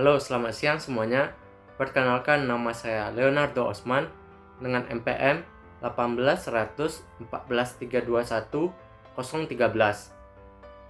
Halo, selamat siang semuanya. Perkenalkan, nama saya Leonardo Osman dengan NPM 1814131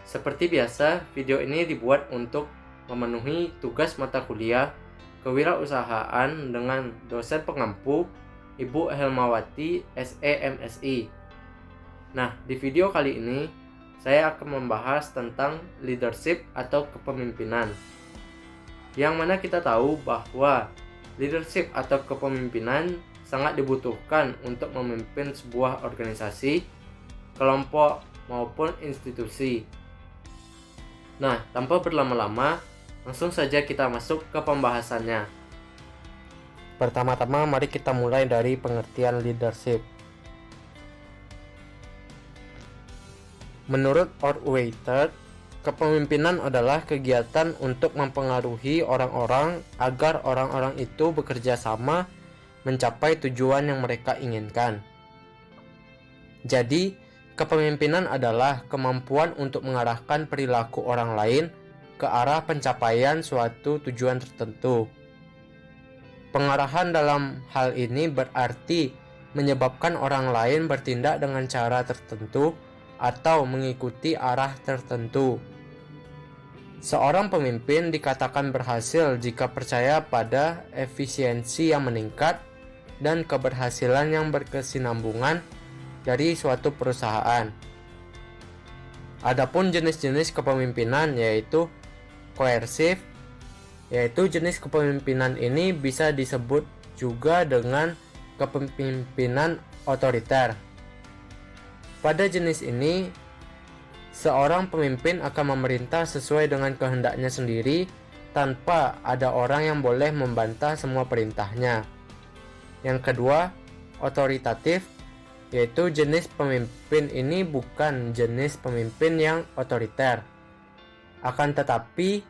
Seperti biasa, video ini dibuat untuk memenuhi tugas mata kuliah Kewirausahaan dengan dosen pengampu Ibu Helmawati SEMSI. Nah, di video kali ini saya akan membahas tentang leadership atau kepemimpinan. Yang mana kita tahu bahwa leadership atau kepemimpinan sangat dibutuhkan untuk memimpin sebuah organisasi, kelompok, maupun institusi. Nah, tanpa berlama-lama, langsung saja kita masuk ke pembahasannya. Pertama-tama, mari kita mulai dari pengertian leadership. Menurut Ortweighted, kepemimpinan adalah kegiatan untuk mempengaruhi orang-orang agar orang-orang itu bekerja sama mencapai tujuan yang mereka inginkan. Jadi, kepemimpinan adalah kemampuan untuk mengarahkan perilaku orang lain ke arah pencapaian suatu tujuan tertentu. Pengarahan dalam hal ini berarti menyebabkan orang lain bertindak dengan cara tertentu atau mengikuti arah tertentu. Seorang pemimpin dikatakan berhasil jika percaya pada efisiensi yang meningkat dan keberhasilan yang berkesinambungan dari suatu perusahaan. Adapun jenis-jenis kepemimpinan yaitu koersif, yaitu jenis kepemimpinan ini bisa disebut juga dengan kepemimpinan otoriter. Pada jenis ini, seorang pemimpin akan memerintah sesuai dengan kehendaknya sendiri tanpa ada orang yang boleh membantah semua perintahnya. Yang kedua, otoritatif, yaitu jenis pemimpin ini bukan jenis pemimpin yang otoriter. Akan tetapi,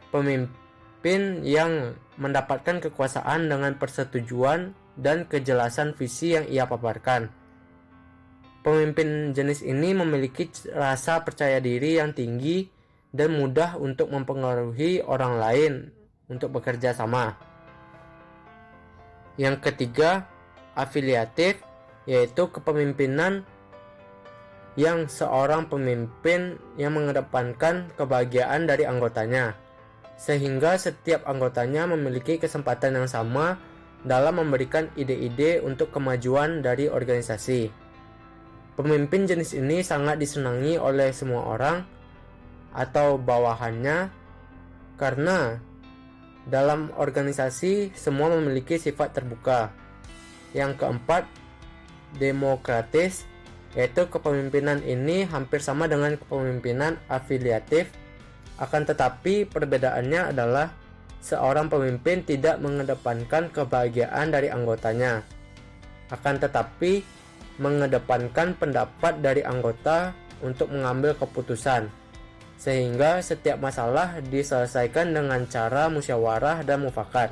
pemimpin yang mendapatkan kekuasaan dengan persetujuan dan kejelasan visi yang ia paparkan. Pemimpin jenis ini memiliki rasa percaya diri yang tinggi dan mudah untuk mempengaruhi orang lain untuk bekerja sama. Yang ketiga, afiliatif, yaitu kepemimpinan yang seorang pemimpin yang mengedepankan kebahagiaan dari anggotanya, sehingga setiap anggotanya memiliki kesempatan yang sama dalam memberikan ide-ide untuk kemajuan dari organisasi. Pemimpin jenis ini sangat disenangi oleh semua orang atau bawahannya karena dalam organisasi semua memiliki sifat terbuka. Yang keempat, demokratis, yaitu kepemimpinan ini hampir sama dengan kepemimpinan afiliatif, akan tetapi perbedaannya adalah seorang pemimpin tidak mengedepankan kebahagiaan dari anggotanya, akan tetapi mengedepankan pendapat dari anggota untuk mengambil keputusan, sehingga setiap masalah diselesaikan dengan cara musyawarah dan mufakat.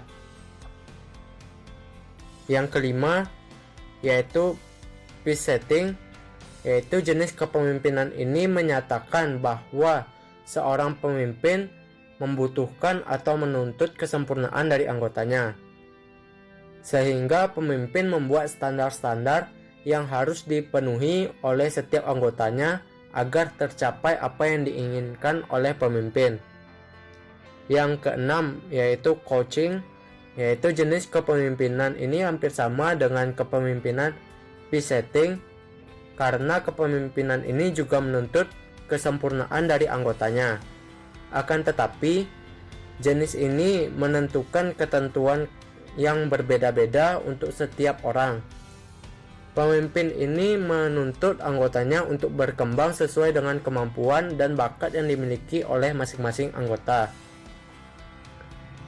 Yang kelima, yaitu peace setting, yaitu jenis kepemimpinan ini menyatakan bahwa seorang pemimpin membutuhkan atau menuntut kesempurnaan dari anggotanya, sehingga pemimpin membuat standar-standar yang harus dipenuhi oleh setiap anggotanya agar tercapai apa yang diinginkan oleh pemimpin. Yang keenam, yaitu coaching, yaitu jenis kepemimpinan ini hampir sama dengan kepemimpinan peace setting karena kepemimpinan ini juga menuntut kesempurnaan dari anggotanya. Akan tetapi, jenis ini menentukan ketentuan yang berbeda-beda untuk setiap orang. Pemimpin ini menuntut anggotanya untuk berkembang sesuai dengan kemampuan dan bakat yang dimiliki oleh masing-masing anggota.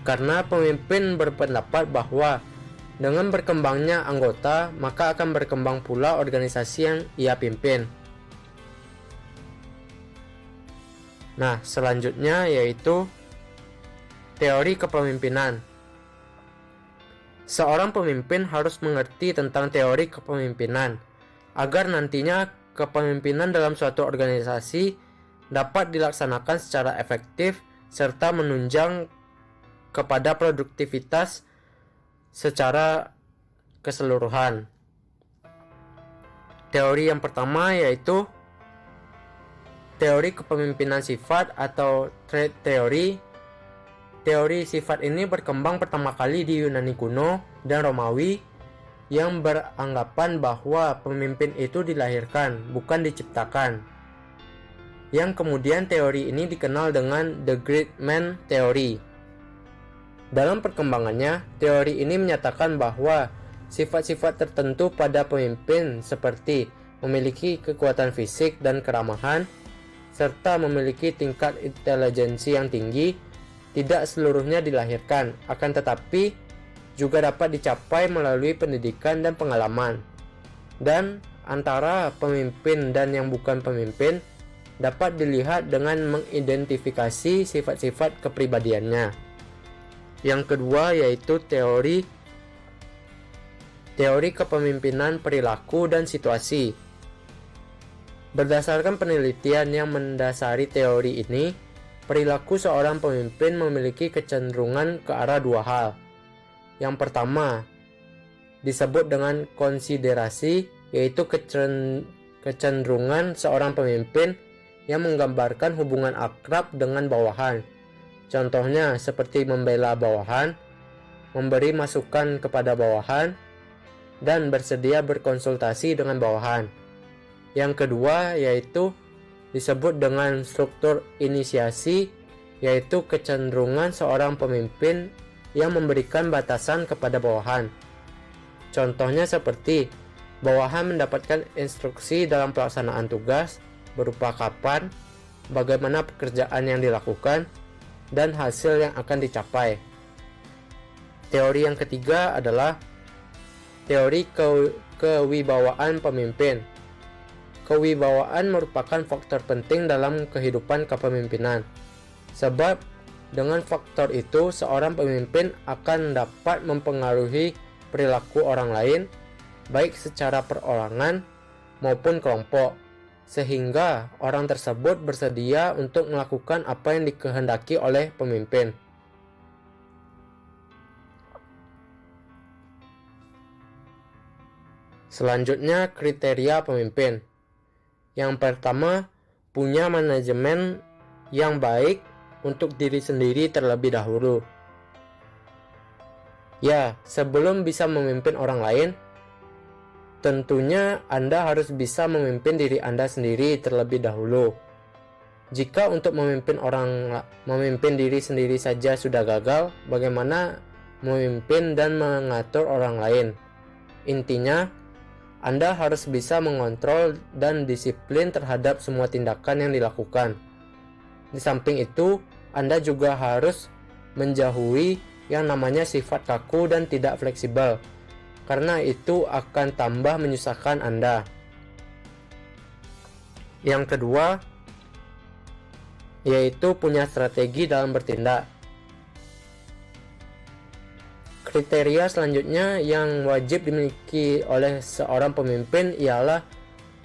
Karena pemimpin berpendapat bahwa dengan berkembangnya anggota, maka akan berkembang pula organisasi yang ia pimpin. Nah, selanjutnya yaitu teori kepemimpinan. Seorang pemimpin harus mengerti tentang teori kepemimpinan agar nantinya kepemimpinan dalam suatu organisasi dapat dilaksanakan secara efektif serta menunjang kepada produktivitas secara keseluruhan. Teori yang pertama yaitu teori kepemimpinan sifat atau trait theory. Teori sifat ini berkembang pertama kali di Yunani kuno dan Romawi yang beranggapan bahwa pemimpin itu dilahirkan, bukan diciptakan. Yang kemudian teori ini dikenal dengan The Great Man Theory. Dalam perkembangannya, teori ini menyatakan bahwa sifat-sifat tertentu pada pemimpin seperti memiliki kekuatan fisik dan keramahan, serta memiliki tingkat intelijensi yang tinggi, tidak seluruhnya dilahirkan, akan tetapi juga dapat dicapai melalui pendidikan dan pengalaman. Dan antara pemimpin dan yang bukan pemimpin dapat dilihat dengan mengidentifikasi sifat-sifat kepribadiannya. Yang kedua yaitu teori kepemimpinan perilaku dan situasi. Berdasarkan penelitian yang mendasari teori ini, perilaku seorang pemimpin memiliki kecenderungan ke arah dua hal. Yang pertama disebut dengan konsiderasi, yaitu kecenderungan seorang pemimpin yang menggambarkan hubungan akrab dengan bawahan. Contohnya seperti membela bawahan, memberi masukan kepada bawahan, dan bersedia berkonsultasi dengan bawahan. Yang kedua yaitu disebut dengan struktur inisiasi, yaitu kecenderungan seorang pemimpin yang memberikan batasan kepada bawahan. Contohnya seperti bawahan mendapatkan instruksi dalam pelaksanaan tugas berupa kapan, bagaimana pekerjaan yang dilakukan, dan hasil yang akan dicapai. Teori yang ketiga adalah teori kewibawaan pemimpin. Kewibawaan merupakan faktor penting dalam kehidupan kepemimpinan. Sebab dengan faktor itu seorang pemimpin akan dapat mempengaruhi perilaku orang lain, baik secara perorangan maupun kelompok, sehingga orang tersebut bersedia untuk melakukan apa yang dikehendaki oleh pemimpin. Selanjutnya, kriteria pemimpin. Yang pertama, punya manajemen yang baik untuk diri sendiri terlebih dahulu. Ya, sebelum bisa memimpin orang lain, tentunya Anda harus bisa memimpin diri Anda sendiri terlebih dahulu. Jika untuk memimpin diri sendiri saja sudah gagal, bagaimana memimpin dan mengatur orang lain? Intinya, Anda harus bisa mengontrol dan disiplin terhadap semua tindakan yang dilakukan. Di samping itu, Anda juga harus menjauhi yang namanya sifat kaku dan tidak fleksibel, karena itu akan tambah menyusahkan Anda. Yang kedua, yaitu punya strategi dalam bertindak. Kriteria selanjutnya yang wajib dimiliki oleh seorang pemimpin ialah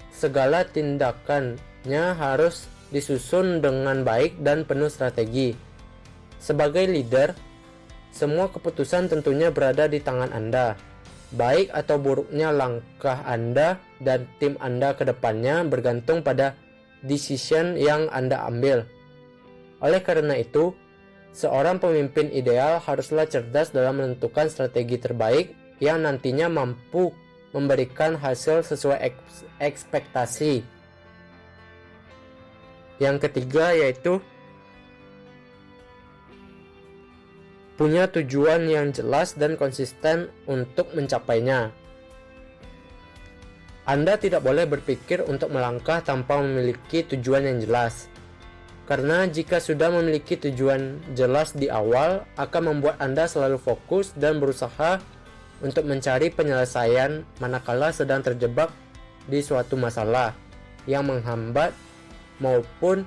segala tindakannya harus disusun dengan baik dan penuh strategi. Sebagai leader, semua keputusan tentunya berada di tangan Anda. Baik atau buruknya langkah Anda dan tim Anda ke depannya bergantung pada decision yang Anda ambil. Oleh karena itu, seorang pemimpin ideal haruslah cerdas dalam menentukan strategi terbaik yang nantinya mampu memberikan hasil sesuai ekspektasi. Yang ketiga yaitu punya tujuan yang jelas dan konsisten untuk mencapainya. Anda tidak boleh berpikir untuk melangkah tanpa memiliki tujuan yang jelas. Karena jika sudah memiliki tujuan jelas di awal, akan membuat Anda selalu fokus dan berusaha untuk mencari penyelesaian manakala sedang terjebak di suatu masalah yang menghambat maupun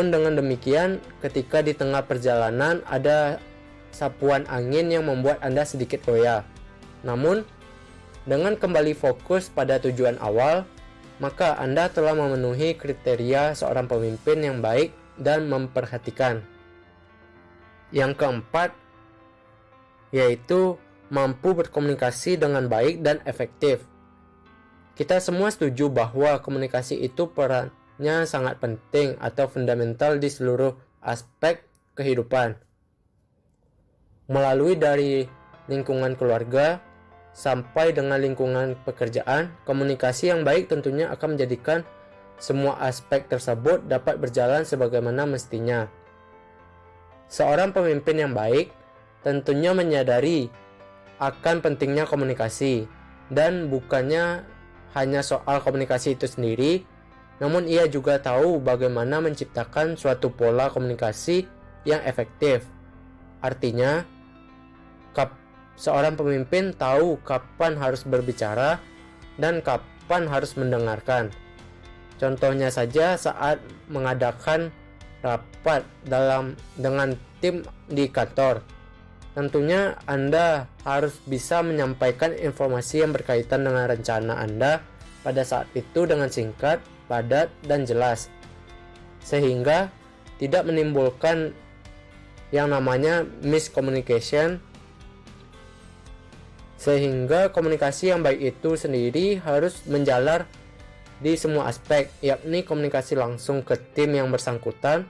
dengan demikian ketika di tengah perjalanan ada sapuan angin yang membuat Anda sedikit goyah. Namun, dengan kembali fokus pada tujuan awal, maka Anda telah memenuhi kriteria seorang pemimpin yang baik dan memperhatikan. Yang keempat, yaitu mampu berkomunikasi dengan baik dan efektif. Kita semua setuju bahwa komunikasi itu perannya sangat penting atau fundamental di seluruh aspek kehidupan. Melalui dari lingkungan keluarga sampai dengan lingkungan pekerjaan, komunikasi yang baik tentunya akan menjadikan semua aspek tersebut dapat berjalan sebagaimana mestinya. Seorang pemimpin yang baik tentunya menyadari akan pentingnya komunikasi, dan bukannya hanya soal komunikasi itu sendiri, namun ia juga tahu bagaimana menciptakan suatu pola komunikasi yang efektif. Artinya, seorang pemimpin tahu kapan harus berbicara dan kapan harus mendengarkan. Contohnya saja saat mengadakan rapat dengan tim di kantor. Tentunya Anda harus bisa menyampaikan informasi yang berkaitan dengan rencana Anda pada saat itu dengan singkat, padat, dan jelas, sehingga tidak menimbulkan yang namanya miscommunication. Sehingga komunikasi yang baik itu sendiri harus menjalar di semua aspek, yakni komunikasi langsung ke tim yang bersangkutan,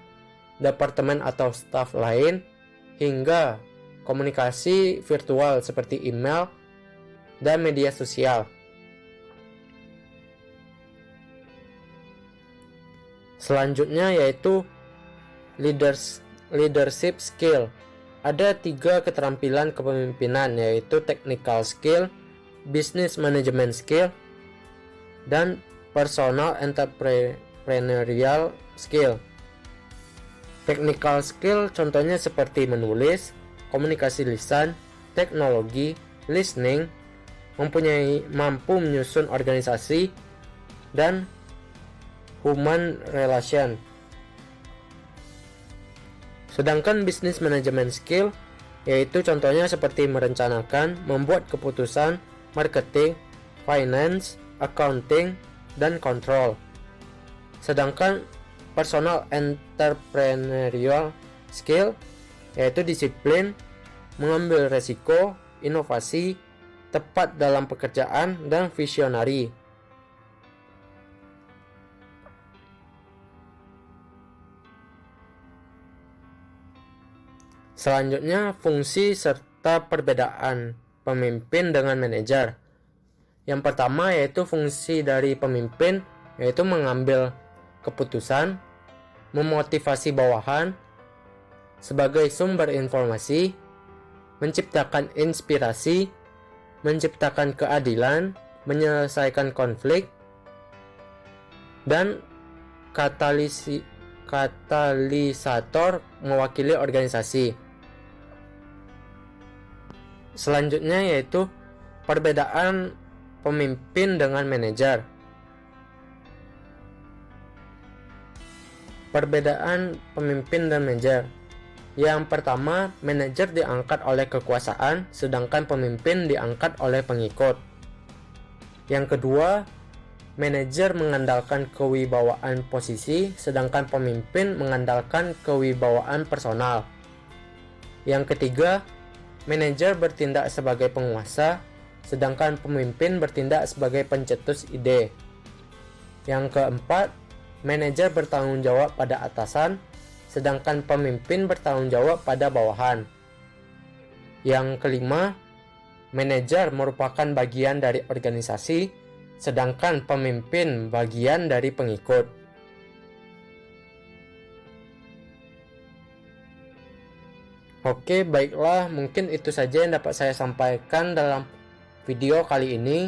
departemen atau staf lain, hingga komunikasi virtual seperti email dan media sosial. Selanjutnya yaitu leadership skill. Ada 3 keterampilan kepemimpinan, yaitu technical skill, business management skill, dan personal entrepreneurial skill. Technical skill contohnya seperti menulis, komunikasi lisan, teknologi, listening, mampu menyusun organisasi, dan human relation. Sedangkan business management skill yaitu contohnya seperti merencanakan, membuat keputusan, marketing, finance, accounting, dan control. Sedangkan personal entrepreneurial skill yaitu disiplin, mengambil resiko, inovasi, tepat dalam pekerjaan, dan visionary. Selanjutnya, fungsi serta perbedaan pemimpin dengan manajer. Yang pertama yaitu fungsi dari pemimpin, yaitu mengambil keputusan, memotivasi bawahan sebagai sumber informasi, menciptakan inspirasi, menciptakan keadilan, menyelesaikan konflik, dan katalisator mewakili organisasi. Selanjutnya yaitu perbedaan pemimpin dengan manajer. Perbedaan pemimpin dan manajer. Yang pertama, manajer diangkat oleh kekuasaan, sedangkan pemimpin diangkat oleh pengikut. Yang kedua, manajer mengandalkan kewibawaan posisi, sedangkan pemimpin mengandalkan kewibawaan personal. Yang ketiga, manajer bertindak sebagai penguasa, sedangkan pemimpin bertindak sebagai pencetus ide. Yang keempat, manajer bertanggung jawab pada atasan, sedangkan pemimpin bertanggung jawab pada bawahan. Yang kelima, manajer merupakan bagian dari organisasi, sedangkan pemimpin bagian dari pengikut. Oke, baiklah, mungkin itu saja yang dapat saya sampaikan dalam video kali ini.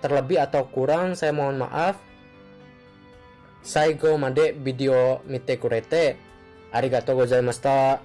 Terlebih atau kurang saya mohon maaf. Saigo made video mite kurete. Arigatou gozaimashita.